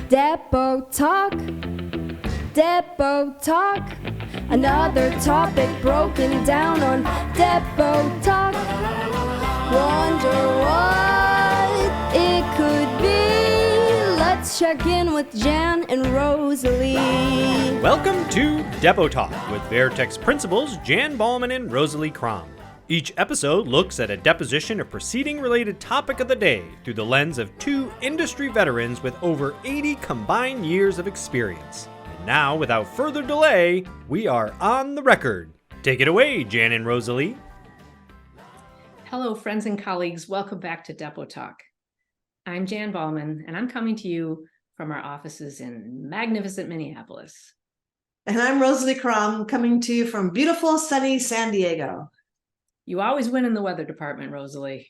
Depo Talk, Depo Talk, another topic broken down on Depo Talk. Wonder what it could be. Let's check in with Jan and Rosalie. Welcome to Depo Talk with Veritext principals Jan Ballman and Rosalie Kramm. Each episode looks at a deposition or proceeding-related topic of the day through the lens of two industry veterans with over 80 combined years of experience. And now, without further delay, we are on the record. Take it away, Jan and Rosalie. Hello, friends and colleagues. Welcome back to Depo Talk. I'm Jan Ballman, and I'm coming to you from our offices in magnificent Minneapolis. And I'm Rosalie Kramm, coming to you from beautiful, sunny San Diego. You always win in the weather department, Rosalie.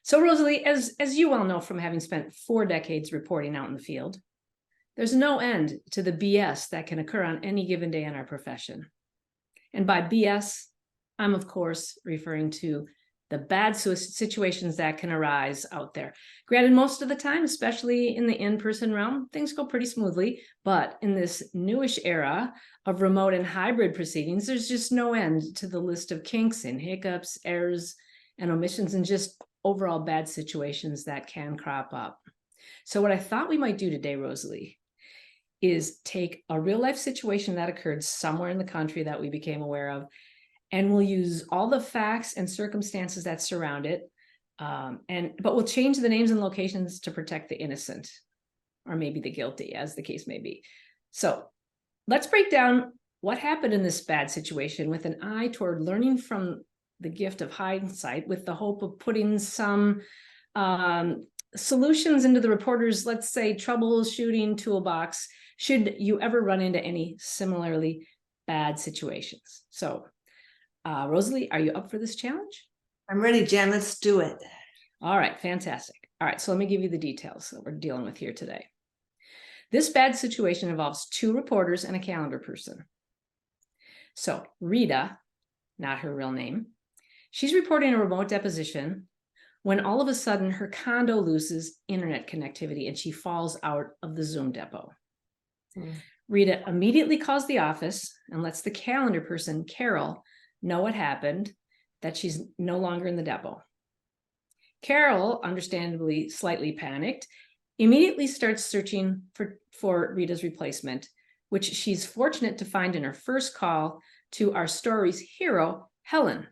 So, Rosalie, as you well know from having spent 4 decades reporting out in the field, there's no end to the BS that can occur on any given day in our profession. And by BS, I'm, of course, referring to the bad situations that can arise out there. Granted, most of the time, especially in the in-person realm, things go pretty smoothly. But in this newish era of remote and hybrid proceedings, there's just no end to the list of kinks and hiccups, errors, and omissions, and just overall bad situations that can crop up. So what I thought we might do today, Rosalie, is take a real-life situation that occurred somewhere in the country that we became aware of, and we'll use all the facts and circumstances that surround it, but we'll change the names and locations to protect the innocent, or maybe the guilty, as the case may be. So let's break down what happened in this bad situation with an eye toward learning from the gift of hindsight, with the hope of putting some solutions into the reporter's, let's say, troubleshooting toolbox, should you ever run into any similarly bad situations. So Rosalie, are you up for this challenge? I'm ready, Jan. Let's do it. All right, fantastic. All right, so let me give you the details that we're dealing with here today. This bad situation involves 2 reporters and a calendar person. So Rita, not her real name, she's reporting a remote deposition when all of a sudden her condo loses internet connectivity and she falls out of the Zoom depot. Rita immediately calls the office and lets the calendar person, Carol, know what happened, that she's no longer in the depot. Carol, understandably slightly panicked, immediately starts searching for Rita's replacement, which she's fortunate to find in her first call to our story's hero, Helen,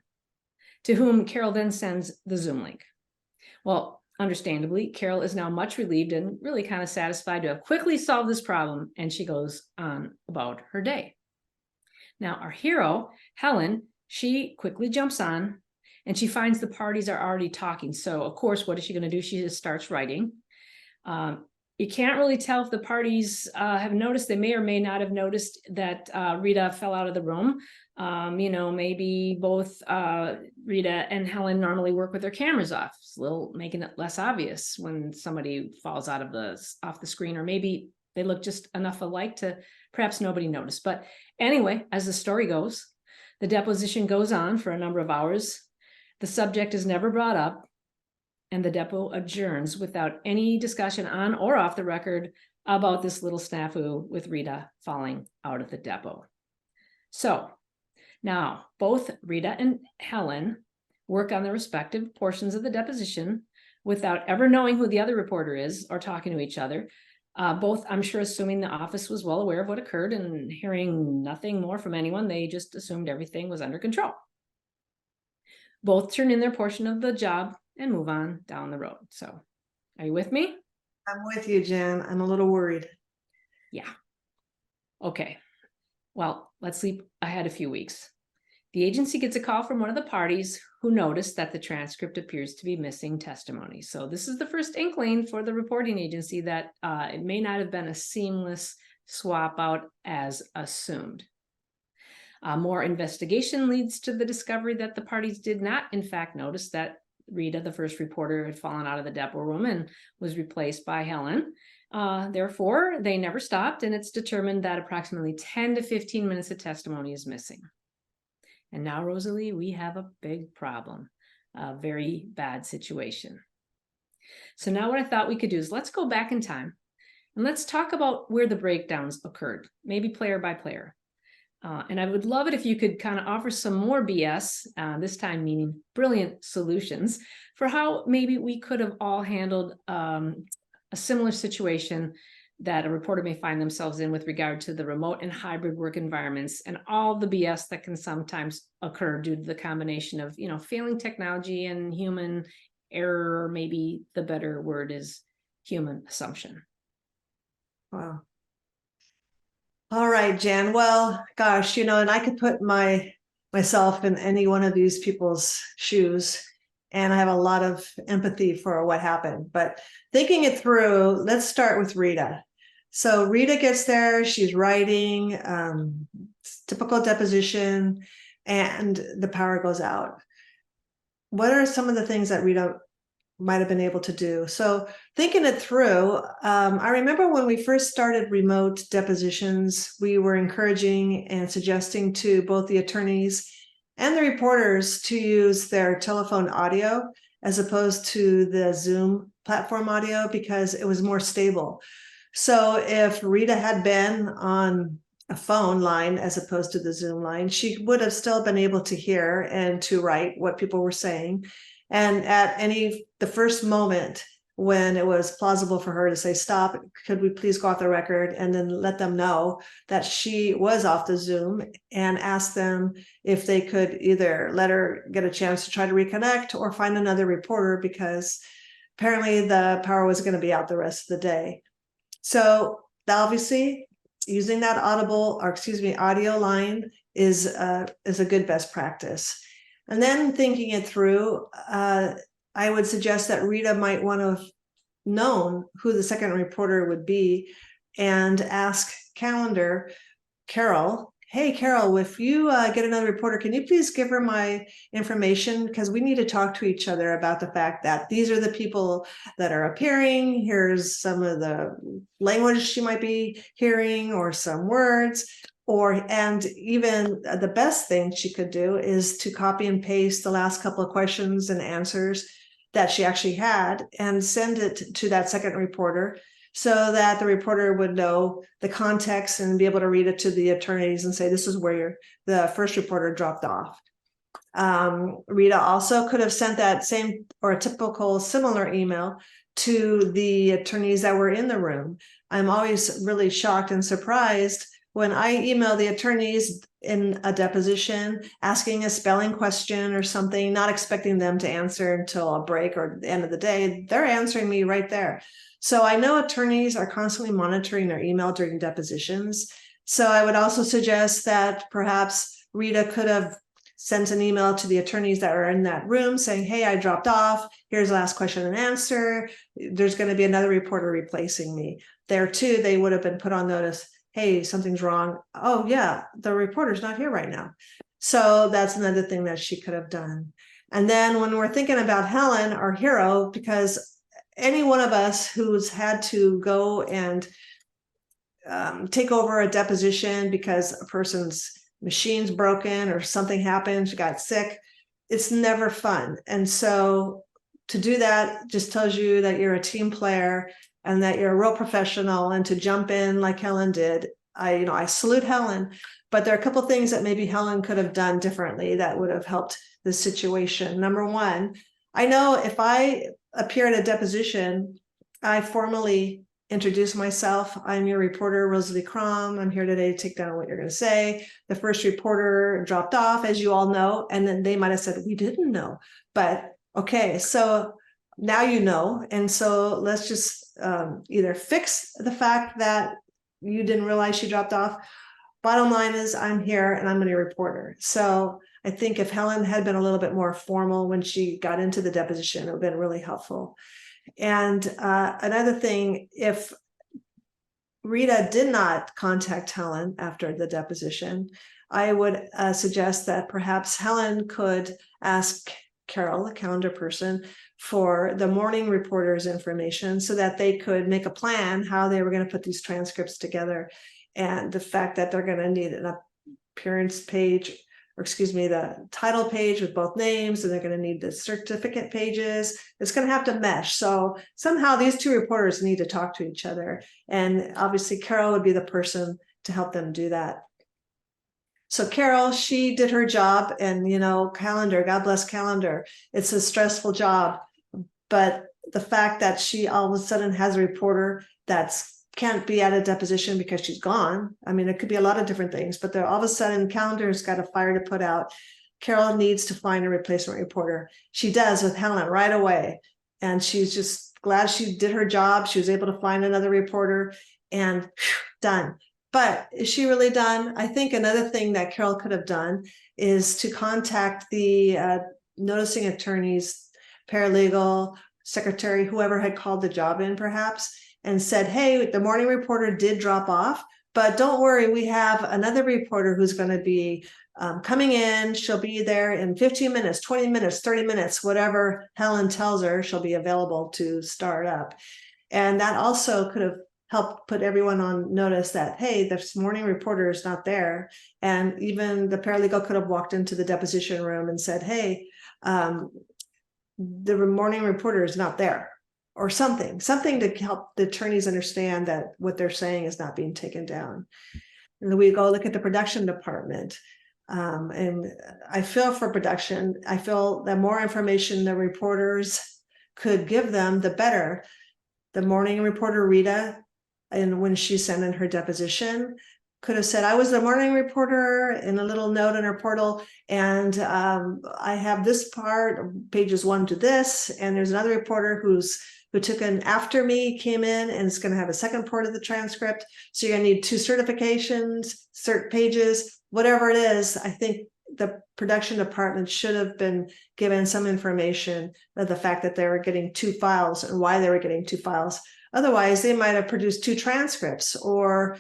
to whom Carol then sends the Zoom link. Well, understandably, Carol is now much relieved and really kind of satisfied to have quickly solved this problem, and she goes on about her day. Now, our hero, Helen, she quickly jumps on and she finds the parties are already talking. So, of course, what is she going to do? She just starts writing. You can't really tell if the parties have noticed. They may or may not have noticed that Rita fell out of the room. Maybe both Rita and Helen normally work with their cameras off. It's a little making it less obvious when somebody falls off the screen, or maybe they look just enough alike to perhaps nobody noticed. But anyway, as the story goes, the deposition goes on for a number of hours. The subject is never brought up, and the depo adjourns without any discussion on or off the record about this little snafu with Rita falling out of the depo. So now both Rita and Helen work on their respective portions of the deposition without ever knowing who the other reporter is or talking to each other. Both, I'm sure, assuming the office was well aware of what occurred and hearing nothing more from anyone, they just assumed everything was under control. Both turn in their portion of the job and move on down the road. So, are you with me? I'm with you, Jan. I'm a little worried. Yeah. Okay. Well, let's leap ahead a few weeks. The agency gets a call from one of the parties who noticed that the transcript appears to be missing testimony. So this is the first inkling for the reporting agency that it may not have been a seamless swap out as assumed. More investigation leads to the discovery that the parties did not, in fact, notice that Rita, the first reporter, had fallen out of the depot room and was replaced by Helen. Therefore, they never stopped, and it's determined that approximately 10 to 15 minutes of testimony is missing. And now, Rosalie, we have a big problem, a very bad situation. So now what I thought we could do is let's go back in time And let's talk about where the breakdowns occurred, maybe player by player. And I would love it if you could kind of offer some more BS, this time meaning brilliant solutions, for how maybe we could have all handled a similar situation that a reporter may find themselves in with regard to the remote and hybrid work environments and all the BS that can sometimes occur due to the combination of, failing technology and human error, or maybe the better word is human assumption. Wow. All right, Jan. Well, gosh, and I could put myself in any one of these people's shoes, and I have a lot of empathy for what happened. But thinking it through, let's start with Rita. So Rita gets there, she's writing, typical deposition, and the power goes out. What are some of the things that Rita might have been able to do? So thinking it through, I remember when we first started remote depositions, we were encouraging and suggesting to both the attorneys and the reporters to use their telephone audio as opposed to the Zoom platform audio, because it was more stable. So if Rita had been on a phone line as opposed to the Zoom line, she would have still been able to hear and to write what people were saying. And at the first moment when it was plausible for her to say, stop, could we please go off the record, and then let them know that she was off the Zoom, and ask them if they could either let her get a chance to try to reconnect or find another reporter, because apparently the power was going to be out the rest of the day. So obviously using that audio line is a good best practice. And then thinking it through, I would suggest that Rita might want to have known who the second reporter would be, and ask Carol, hey, Carol, if you get another reporter, can you please give her my information? Because we need to talk to each other about the fact that these are the people that are appearing. Here's some of the language she might be hearing, or some words. And even the best thing she could do is to copy and paste the last couple of questions and answers that she actually had, and send it to that second reporter, so that the reporter would know the context and be able to read it to the attorneys and say, this is where the first reporter dropped off. Rita also could have sent that same or a typical similar email to the attorneys that were in the room. I'm always really shocked and surprised when I email the attorneys in a deposition asking a spelling question or something, not expecting them to answer until a break or the end of the day. They're answering me right there. So I know attorneys are constantly monitoring their email during depositions. So I would also suggest that perhaps Rita could have sent an email to the attorneys that are in that room saying, hey, I dropped off. Here's the last question and answer. There's going to be another reporter replacing me. There too, they would have been put on notice. Hey, something's wrong. Oh yeah, the reporter's not here right now. So that's another thing that she could have done. And then when we're thinking about Helen, our hero, because any one of us who's had to go and take over a deposition because a person's machine's broken or something happened, she got sick, it's never fun. And so to do that just tells you that you're a team player and that you're a real professional, and to jump in like Helen did. I salute Helen, but there are a couple of things that maybe Helen could have done differently that would have helped the situation. Number one, I know if I appear at a deposition, I formally introduce myself. I'm your reporter, Rosalie Kramm. I'm here today to take down what you're going to say. The first reporter dropped off, as you all know, and then they might have said, we didn't know. But okay, so now you know. And so let's just either fix the fact that you didn't realize she dropped off. Bottom line is, I'm here and I'm going to report her. So I think if Helen had been a little bit more formal when she got into the deposition, it would have been really helpful. And another thing, if Rita did not contact Helen after the deposition, I would suggest that perhaps Helen could ask Carol, the calendar person, for the morning reporter's information so that they could make a plan how they were going to put these transcripts together. And the fact that they're going to need an appearance page or excuse me, the title page with both names, and they're going to need the certificate pages. It's going to have to mesh. So somehow these two reporters need to talk to each other. And obviously Carol would be the person to help them do that. So Carol, she did her job, and, calendar, God bless calendar. It's a stressful job, but the fact that she all of a sudden has a reporter that's can't be at a deposition because she's gone. I mean, it could be a lot of different things, but all of a sudden calendar's got a fire to put out. Carol needs to find a replacement reporter. She does with Helen right away. And she's just glad she did her job. She was able to find another reporter, and done. But is she really done? I think another thing that Carol could have done is to contact the noticing attorneys, paralegal, secretary, whoever had called the job in perhaps, and said, hey, the morning reporter did drop off, but don't worry, we have another reporter who's going to be coming in. She'll be there in 15 minutes, 20 minutes, 30 minutes, whatever Helen tells her, she'll be available to start up. And that also could have helped put everyone on notice that, hey, this morning reporter is not there. And even the paralegal could have walked into the deposition room and said, hey, the morning reporter is not there, or something to help the attorneys understand that what they're saying is not being taken down. And then we go look at the production department. And I feel for production, I feel that more information the reporters could give them, the better. The morning reporter, Rita, and when she sent in her deposition, could have said, I was the morning reporter, in a little note in her portal, and I have this part, pages 1 to this, and there's another reporter who took in after me, came in, and is going to have a second part of the transcript. So you're going to need 2 certifications, cert pages, whatever it is. I think the production department should have been given some information of the fact that they were getting 2 files and why they were getting 2 files. Otherwise, they might have produced 2 transcripts or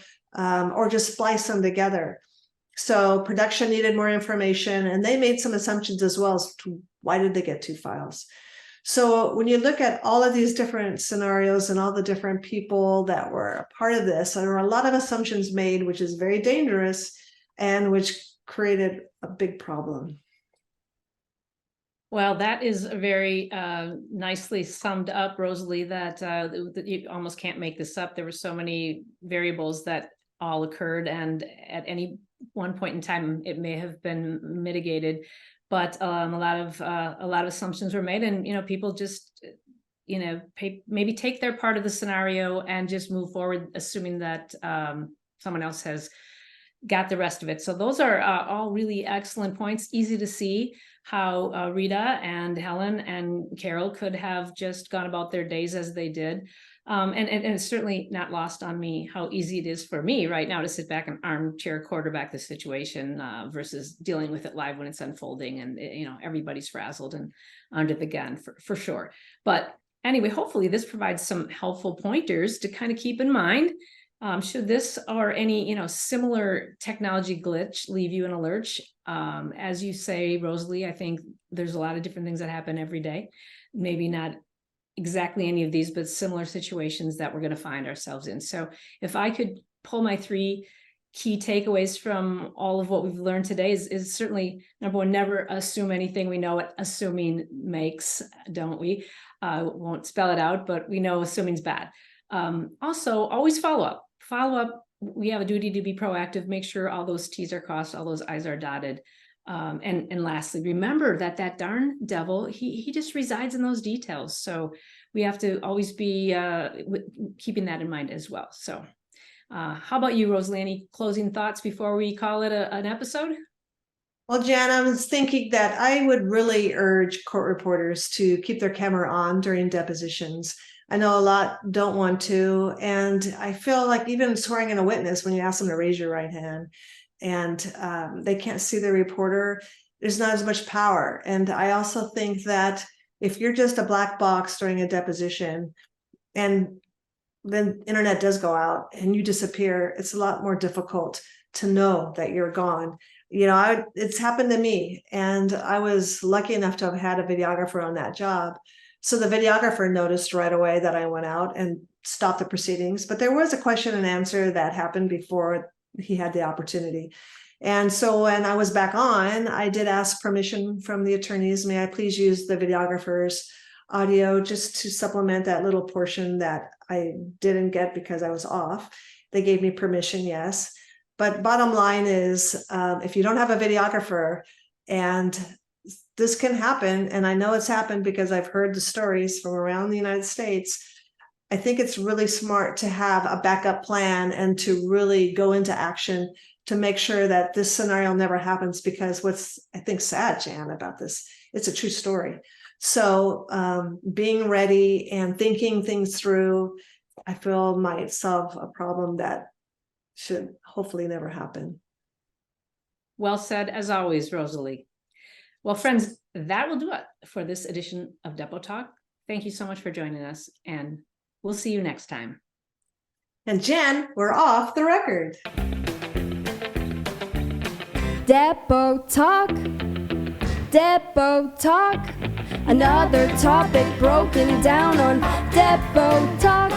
just splice them together. So production needed more information, and they made some assumptions as well as to why did they get 2 files. So when you look at all of these different scenarios and all the different people that were a part of this, there were a lot of assumptions made, which is very dangerous and which created a big problem. Well, that is very nicely summed up, Rosalie, that you almost can't make this up. There were so many variables that all occurred, and at any one point in time, it may have been mitigated. But a lot of assumptions were made, and people just maybe take their part of the scenario and just move forward, assuming that someone else has got the rest of it. So those are all really excellent points. Easy to see how Rita and Helen and Carol could have just gone about their days as they did. And it's certainly not lost on me how easy it is for me right now to sit back and armchair quarterback the situation versus dealing with it live when it's unfolding, and everybody's frazzled and under the gun for sure. But anyway, hopefully this provides some helpful pointers to kind of keep in mind. Should this or any similar technology glitch leave you in a lurch? As you say, Rosalie, I think there's a lot of different things that happen every day. Maybe not exactly any of these, but similar situations that we're going to find ourselves in. So if I could pull my 3 key takeaways from all of what we've learned today is certainly, number 1, never assume anything. We know what assuming makes, don't we? Won't spell it out, but we know assuming's bad. Also, always follow up. We have a duty to be proactive, make sure all those T's are crossed, all those I's are dotted. And lastly, remember that darn devil, he just resides in those details. So we have to always be keeping that in mind as well. So how about you, Rosalie? Any closing thoughts before we call it an episode? Well, Jan, I was thinking that I would really urge court reporters to keep their camera on during depositions. I know a lot don't want to, and I feel like even swearing in a witness, when you ask them to raise your right hand and they can't see the reporter, there's not as much power. And I also think that if you're just a black box during a deposition and then internet does go out and you disappear, it's a lot more difficult to know that you're gone. It's happened to me, and I was lucky enough to have had a videographer on that job. So the videographer noticed right away that I went out and stopped the proceedings, but there was a question and answer that happened before he had the opportunity. And so when I was back on, I did ask permission from the attorneys. May I please use the videographer's audio just to supplement that little portion that I didn't get because I was off? They gave me permission, yes. But bottom line is, if you don't have a videographer, and this can happen, and I know it's happened because I've heard the stories from around the United States, I think it's really smart to have a backup plan and to really go into action to make sure that this scenario never happens. Because what's, I think, sad, Jan, about this, it's a true story. So being ready and thinking things through, I feel might solve a problem that should hopefully never happen. Well said, as always, Rosalie. Well, friends, that will do it for this edition of Depo Talk. Thank you so much for joining us, and we'll see you next time. And Jen, we're off the record. Depo Talk, Depo Talk. Another topic broken down on Depo Talk.